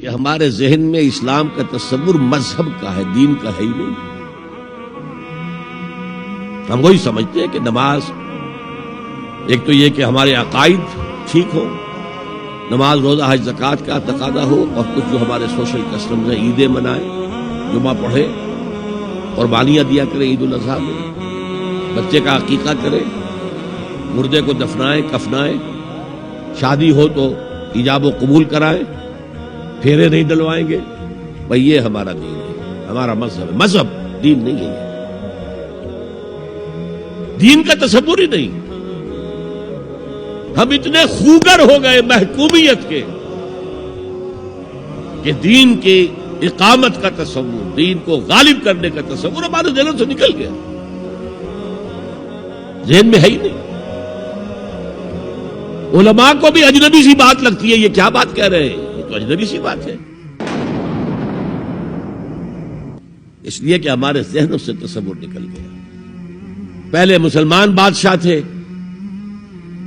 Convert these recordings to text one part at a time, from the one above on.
کہ ہمارے ذہن میں اسلام کا تصور مذہب کا ہے، دین کا ہے ہی نہیں۔ ہم وہی سمجھتے ہیں کہ نماز ایک تو یہ کہ ہمارے عقائد ٹھیک ہو، نماز روزہ حج زکوٰۃ کا تقاضا ہو، اور کچھ جو ہمارے سوشل کسٹمز ہیں، عیدیں منائیں، جمعہ پڑھے، قربانیاں دیا کریں عید الاضحیٰ میں، بچے کا عقیقہ کرے، مردے کو دفنائیں کفنائیں، شادی ہو تو ایجاب و قبول کرائیں، پھیرے نہیں ڈلوائیں گے۔ بھئی یہ ہمارا دین ہے، ہمارا مذہب ہے، مذہب دین نہیں ہے، دین کا تصور ہی نہیں۔ ہم اتنے خوگر ہو گئے محکومیت کے کہ دین کی اقامت کا تصور، دین کو غالب کرنے کا تصور ہمارے ذہنوں سے نکل گیا، ذہن میں ہے ہی نہیں۔ علماء کو بھی اجنبی سی بات لگتی ہے، یہ کیا بات کہہ رہے ہیں، یہ تو اجنبی سی بات ہے، اس لیے کہ ہمارے ذہنوں سے تصور نکل گیا۔ پہلے مسلمان بادشاہ تھے،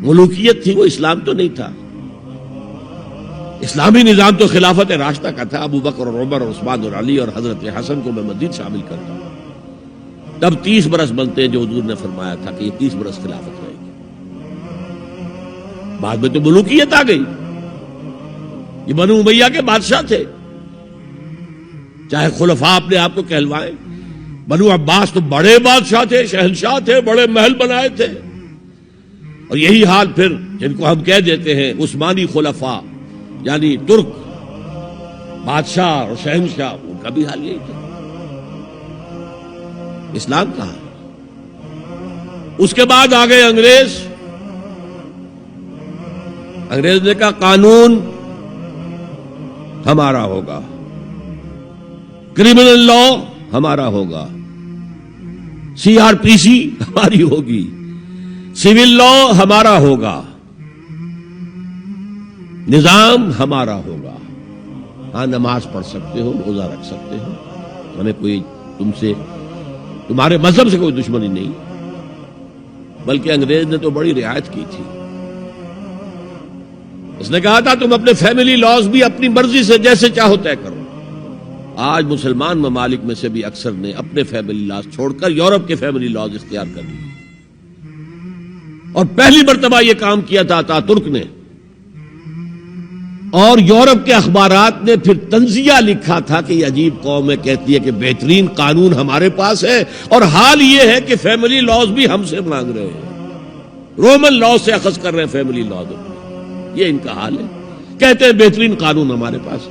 ملوکیت تھی، وہ اسلام تو نہیں تھا۔ اسلامی نظام تو خلافت راشدہ کا تھا، ابو بکر اور عمر اور عثمان اور علی اور حضرت حسن کو میں مزید شامل کرتا ہوں۔ تب 30 برس بنتے ہیں جو حضور نے فرمایا تھا کہ یہ 30 برس خلافت رہے گی۔ بعد میں تو ملوکیت آ گئی، یہ بنو امیہ کے بادشاہ تھے، چاہے خلفاء اپنے آپ کو کہلوائیں۔ بنو عباس تو بڑے بادشاہ تھے، شہنشاہ تھے، بڑے محل بنائے تھے، اور یہی حال پھر جن کو ہم کہہ دیتے ہیں عثمانی خلفاء، یعنی ترک بادشاہ اور شہنشاہ، ان کا بھی حال یہی تھا۔ اسلام کہاں؟ اس کے بعد آ گئے انگریز۔ انگریز نے کہا قانون ہمارا ہوگا، کرمنل لا ہمارا ہوگا، CRPC ہماری ہوگی، سول لا ہمارا ہوگا، نظام ہمارا ہوگا۔ ہاں نماز پڑھ سکتے ہو، روزہ رکھ سکتے ہو، ہمیں کوئی تمہارے مذہب سے کوئی دشمنی نہیں، بلکہ انگریز نے تو بڑی رعایت کی تھی۔ اس نے کہا تھا تم اپنے فیملی لاز بھی اپنی مرضی سے جیسے چاہو طے کرو۔ آج مسلمان ممالک میں سے بھی اکثر نے اپنے فیملی لاز چھوڑ کر یورپ کے فیملی لاز اختیار کر لیے، اور پہلی مرتبہ یہ کام کیا تھا اتاترک نے، اور یورپ کے اخبارات نے پھر تنزیہ لکھا تھا کہ یہ عجیب قوم ہے، کہتی ہے کہ بہترین قانون ہمارے پاس ہے، اور حال یہ ہے کہ فیملی لاز بھی ہم سے مانگ رہے ہیں، رومن لاز سے اخذ کر رہے ہیں فیملی لاز، یہ ان کا حال ہے، کہتے ہیں بہترین قانون ہمارے پاس۔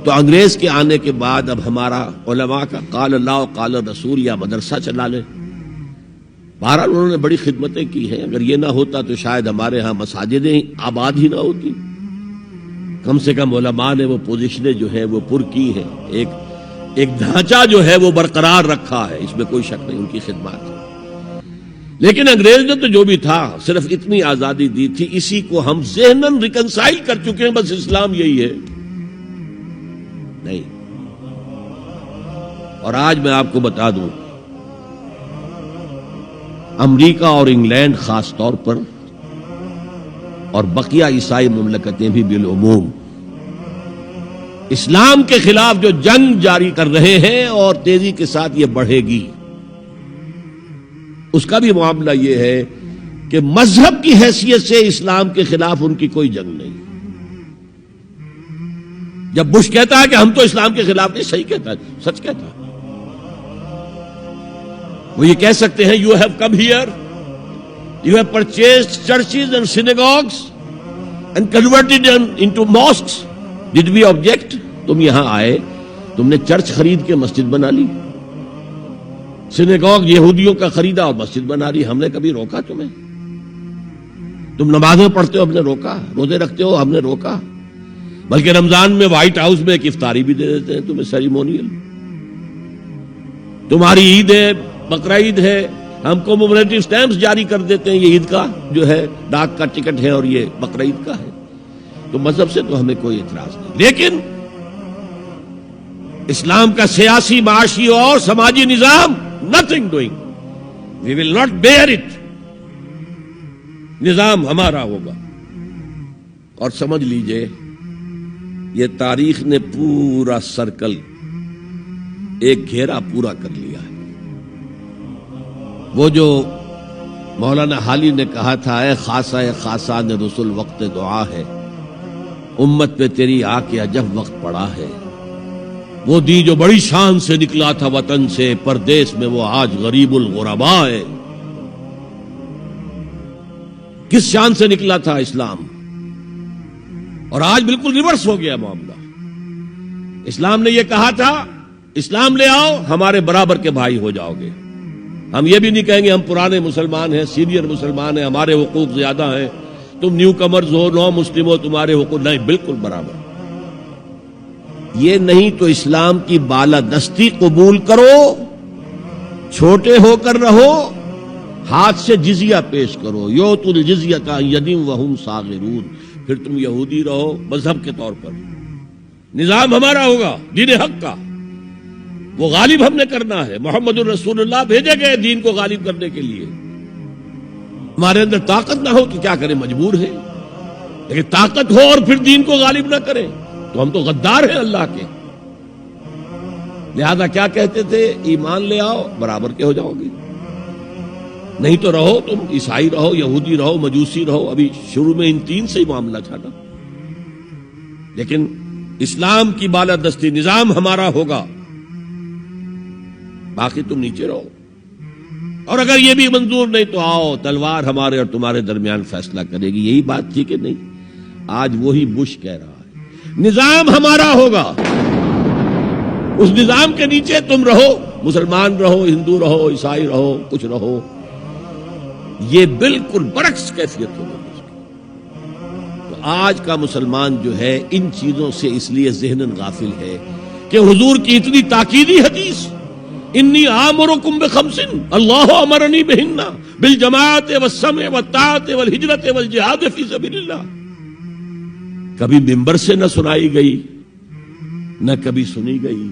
تو انگریز کے آنے کے بعد اب ہمارا علماء کا قال اللہ و قال رسول یا مدرسہ چلا لے۔ بہرحال انہوں نے بڑی خدمتیں کی ہیں، اگر یہ نہ ہوتا تو شاید ہمارے ہاں مساجدیں آباد ہی نہ ہوتی۔ کم سے کم علماء نے وہ پوزیشنیں جو ہیں وہ پر کی ہیں، ایک ڈھانچہ جو ہے وہ برقرار رکھا ہے، اس میں کوئی شک نہیں، ان کی خدمات ہے۔ لیکن انگریز نے تو جو بھی تھا صرف اتنی آزادی دی تھی، اسی کو ہم ذہناً ریکنسائل کر چکے ہیں، بس اسلام یہی ہے نہیں۔ اور آج میں آپ کو بتا دوں، امریکہ اور انگلینڈ خاص طور پر، اور بقیہ عیسائی مملکتیں بھی بالعموم، اسلام کے خلاف جو جنگ جاری کر رہے ہیں، اور تیزی کے ساتھ یہ بڑھے گی، اس کا بھی معاملہ یہ ہے کہ مذہب کی حیثیت سے اسلام کے خلاف ان کی کوئی جنگ نہیں۔ جب بش کہتا ہے کہ ہم تو اسلام کے خلاف نہیں، صحیح کہتا ہے، سچ کہتا ہے، وہ یہ کہہ سکتے ہیں you have come here, you have purchased churches and synagogues and converted into mosques, did we object? تم یہاں آئے، تم نے چرچ خرید کے مسجد بنا لی، سینیگوگ یہودیوں کا خریدا اور مسجد بنا لی، ہم نے کبھی روکا تمہیں؟ تم نمازیں پڑھتے ہو، ہم نے روکا؟ روزے رکھتے ہو، ہم نے روکا؟ بلکہ رمضان میں وائٹ ہاؤس میں ایک افطاری بھی دے دیتے ہیں تمہیں، سیریمونیل۔ تمہاری عید ہے، بقرعید ہے، ہم کو کومیموریٹو سٹیمپس جاری کر دیتے ہیں، یہ عید کا جو ہے ڈاک کا ٹکٹ ہے اور یہ بقرعید کا ہے۔ تو مذہب سے تو ہمیں کوئی اعتراض نہیں، لیکن اسلام کا سیاسی، معاشی اور سماجی نظام nothing doing, we will not bear it، نظام ہمارا ہوگا۔ اور سمجھ لیجئے یہ تاریخ نے پورا سرکل ایک گھیرا پورا کر لیا ہے۔ وہ جو مولانا حالی نے کہا تھا، اے خاصہ خاصان رسول وقت دعا ہے، امت پہ تیری آ کے عجب وقت پڑا ہے۔ وہ دی جو بڑی شان سے نکلا تھا وطن سے، پردیس میں وہ آج غریب الغرباء ہے۔ کس شان سے نکلا تھا اسلام، اور آج بالکل ریورس ہو گیا معاملہ۔ اسلام نے یہ کہا تھا اسلام لے آؤ، ہمارے برابر کے بھائی ہو جاؤ گے۔ ہم یہ بھی نہیں کہیں گے ہم پرانے مسلمان ہیں، سینئر مسلمان ہیں، ہمارے حقوق زیادہ ہیں، تم نیو کمرز ہو، نو مسلم ہو، تمہارے حقوق نہیں، بالکل برابر۔ یہ نہیں تو اسلام کی بالادستی قبول کرو، چھوٹے ہو کر رہو، ہاتھ سے جزیہ پیش کرو، یؤتوا الجزیۃ عن ید وہم صاغرون، پھر تم یہودی رہو مذہب کے طور پر، نظام ہمارا ہوگا دین حق کا، وہ غالب ہم نے کرنا ہے۔ محمد الرسول اللہ بھیجے گئے دین کو غالب کرنے کے لیے۔ ہمارے اندر طاقت نہ ہو تو کیا کریں، مجبور ہے، لیکن طاقت ہو اور پھر دین کو غالب نہ کریں تو ہم تو غدار ہیں اللہ کے۔ لہذا کیا کہتے تھے، ایمان لے آؤ برابر کے ہو جاؤ گے، نہیں تو رہو تم عیسائی رہو، یہودی رہو، مجوسی رہو۔ ابھی شروع میں ان تین سے ہی معاملہ تھا نا، لیکن اسلام کی بالادستی نظام ہمارا ہوگا، باقی تم نیچے رہو، اور اگر یہ بھی منظور نہیں تو آؤ تلوار ہمارے اور تمہارے درمیان فیصلہ کرے گی۔ یہی بات تھی کہ نہیں؟ آج وہی بش کہہ رہا ہے نظام ہمارا ہوگا، اس نظام کے نیچے تم رہو، مسلمان رہو، ہندو رہو، عیسائی رہو، کچھ رہو۔ یہ بالکل برعکس کیفیت ہوگی اس کی۔ تو آج کا مسلمان جو ہے ان چیزوں سے اس لیے ذہناً غافل ہے کہ حضور کی اتنی تاکیدی حدیث، انی آمرکم بخمس اللہ امرنی بہن بالجماعت والسمع والطاعت والہجرت والجہاد فی سبیل اللہ، کبھی ممبر سے نہ سنائی گئی، نہ کبھی سنی گئی۔